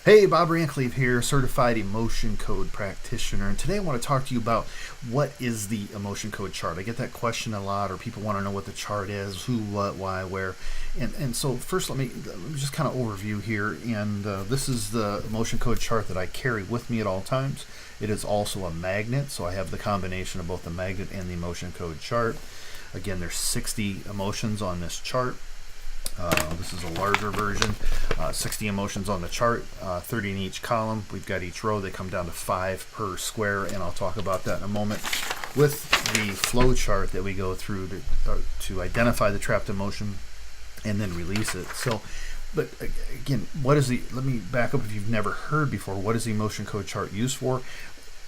Hey, Bob Randklev here, certified emotion code practitioner, and today I want to talk to you about what is the emotion code chart. I get that question a lot, or people want to know what the chart is, who, what, why, where, and so first let me just kind of overview here. And this is the emotion code chart that I carry with me at all times. It is also a magnet, so I have the combination of both the magnet and the emotion code chart. Again, there's 60 emotions on this chart. This is a larger version, 60 emotions on the chart, 30 in each column. We've got each row. They come down to 5 per square, and I'll talk about that in a moment. With the flow chart that we go through to identify the trapped emotion and then release it. So, but again, let me back up if you've never heard before, what is the emotion code chart used for?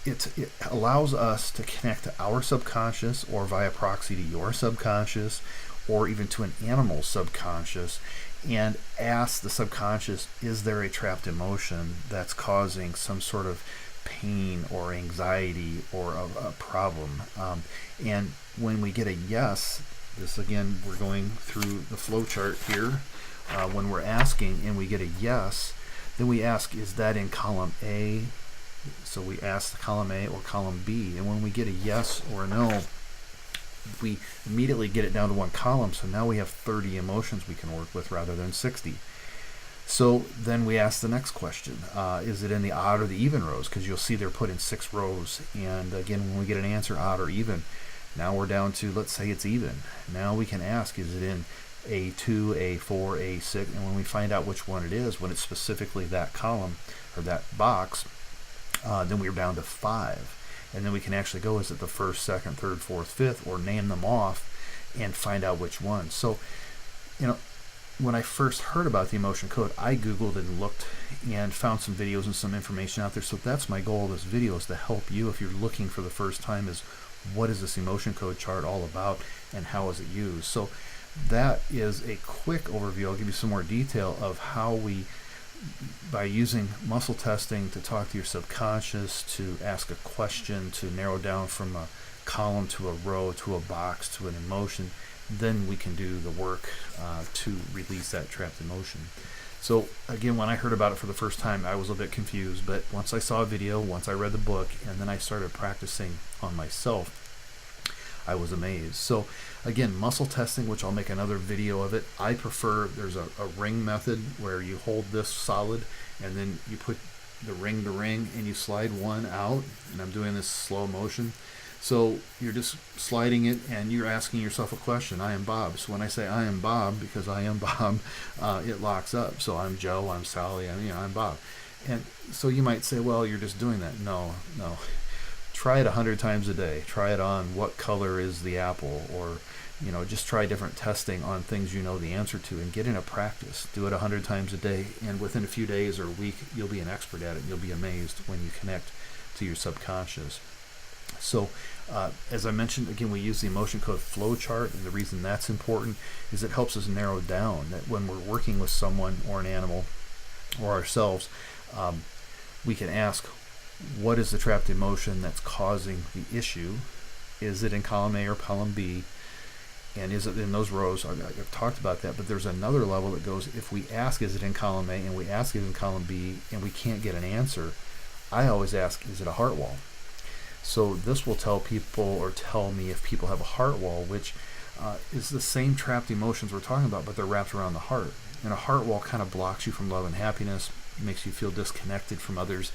It allows us to connect to our subconscious, or via proxy to your subconscious, or even to an animal's subconscious, and ask the subconscious, is there a trapped emotion that's causing some sort of pain or anxiety or a problem? And when we get a yes, this again, we're going through the flow chart here. When we're asking and we get a yes, then we ask, is that in column A? So we ask the column A or column B, and when we get a yes or a no, we immediately get it down to one column. So now we have 30 emotions we can work with rather than 60. So then we ask the next question, is it in the odd or the even rows? Because you'll see they're put in 6 rows. And again, when we get an answer, odd or even, now we're down to, let's say it's even. Now we can ask, is it in A2, A4, A6? And when we find out which one it is, when it's specifically that column or that box, then we're down to 5. And then we can actually go, is it the first, second, third, fourth, fifth, or name them off and find out which one. So, when I first heard about the emotion code, I Googled and looked and found some videos and some information out there. So that's my goal of this video, is to help you if you're looking for the first time, is what is this emotion code chart all about and how is it used. So that is a quick overview. I'll give you some more detail of how we, by using muscle testing to talk to your subconscious, to ask a question, to narrow down from a column to a row to a box to an emotion, then we can do the work to release that trapped emotion. So again, when I heard about it for the first time, I was a bit confused, but once I saw a video, once I read the book, and then I started practicing on myself, I was amazed. So again, muscle testing, which I'll make another video of it. I prefer, there's a ring method where you hold this solid and then you put the ring to ring and you slide one out, and I'm doing this slow motion. So you're just sliding it and you're asking yourself a question. I am Bob. So when I say I am Bob, because I am Bob, it locks up. So I'm Joe, I'm Sally, I'm Bob. And so you might say, well, you're just doing that. No. Try it 100 times a day. Try it on what color is the apple, or just try different testing on things you know the answer to, and get in a practice. Do it 100 times a day, and within a few days or a week, you'll be an expert at it. You'll be amazed when you connect to your subconscious. So as I mentioned, again, we use the emotion code flow chart, and the reason that's important is it helps us narrow down that when we're working with someone or an animal or ourselves, we can ask, what is the trapped emotion that's causing the issue? Is it in column A or column B? And is it in those rows? I've talked about that, but there's another level that goes, if we ask, is it in column A, and we ask, is it in column B, and we can't get an answer, I always ask, is it a heart wall? So this will tell people, or tell me if people have a heart wall, which is the same trapped emotions we're talking about, but they're wrapped around the heart. And a heart wall kind of blocks you from love and happiness, makes you feel disconnected from others.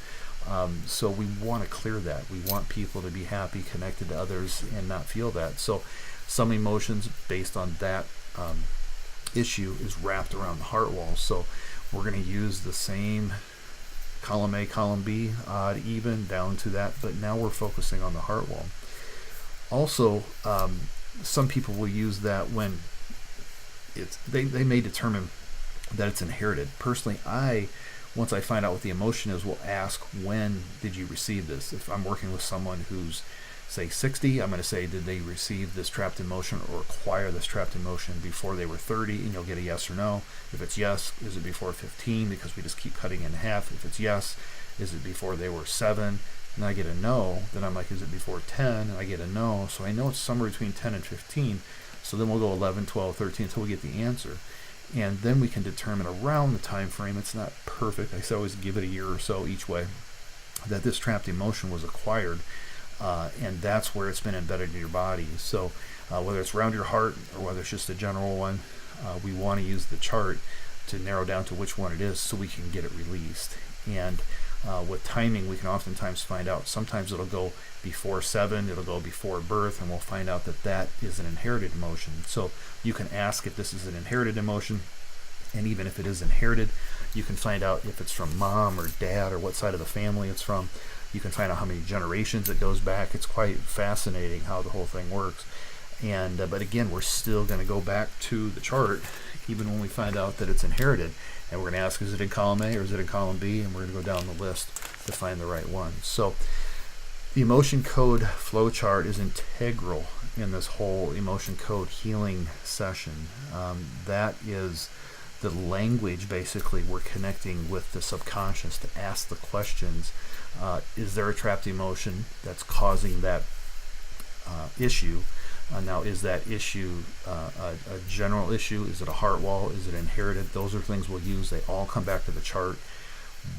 So we want to clear that. We want people to be happy, connected to others, and not feel that. So some emotions based on that issue is wrapped around the heart wall. So we're going to use the same column A, column B, odd, even, down to that, but now we're focusing on the heart wall. Also, some people will use that when they may determine that it's inherited. Personally, once I find out what the emotion is, will ask, when did you receive this? If I'm working with someone who's, say, 60, I'm going to say, did they receive this trapped emotion or acquire this trapped emotion before they were 30? And you'll get a yes or no. If it's yes, is it before 15? Because we just keep cutting in half. If it's yes, is it before they were 7? And I get a no. Then I'm like, is it before 10? And I get a no. So I know it's somewhere between 10 and 15. So then we'll go 11, 12, 13 until we get the answer. and then we can determine around the time frame. It's not perfect. I always give it a year or so each way that this trapped emotion was acquired, and that's where it's been embedded in your body. So whether it's around your heart or whether it's just a general one, we want to use the chart to narrow down to which one it is so we can get it released. And with timing, we can oftentimes find out. Sometimes it'll go before 7, it'll go before birth, and we'll find out that that is an inherited emotion. So you can ask if this is an inherited emotion, and even if it is inherited, you can find out if it's from mom or dad or what side of the family it's from. You can find out how many generations it goes back. It's quite fascinating how the whole thing works. And but again, we're still going to go back to the chart even when we find out that it's inherited, and we're going to ask, is it in column A or is it in column B, and we're going to go down the list to find the right one. So the emotion code flow chart is integral in this whole emotion code healing session. That is the language. Basically, we're connecting with the subconscious to ask the questions. Is there a trapped emotion that's causing that issue? Now, is that issue a general issue? Is it a heart wall? Is it inherited? Those are things we'll use. They all come back to the chart.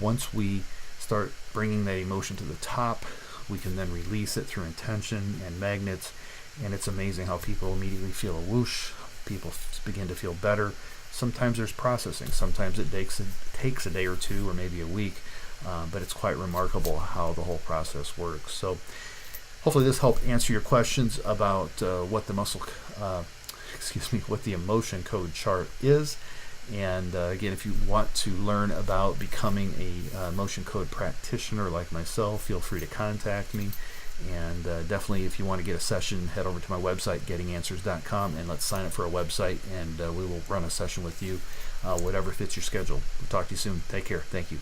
Once we start bringing that emotion to the top, we can then release it through intention and magnets, and it's amazing how people immediately feel a whoosh. People begin to feel better. Sometimes there's processing. Sometimes it takes a day or two or maybe a week, but it's quite remarkable how the whole process works. So hopefully this helped answer your questions about what the what the emotion code chart is. And again, if you want to learn about becoming a emotion code practitioner like myself, feel free to contact me. And definitely, if you want to get a session, head over to my website, gettinganswers.com, and let's sign up for a website, and we will run a session with you, whatever fits your schedule. We'll talk to you soon. Take care. Thank you.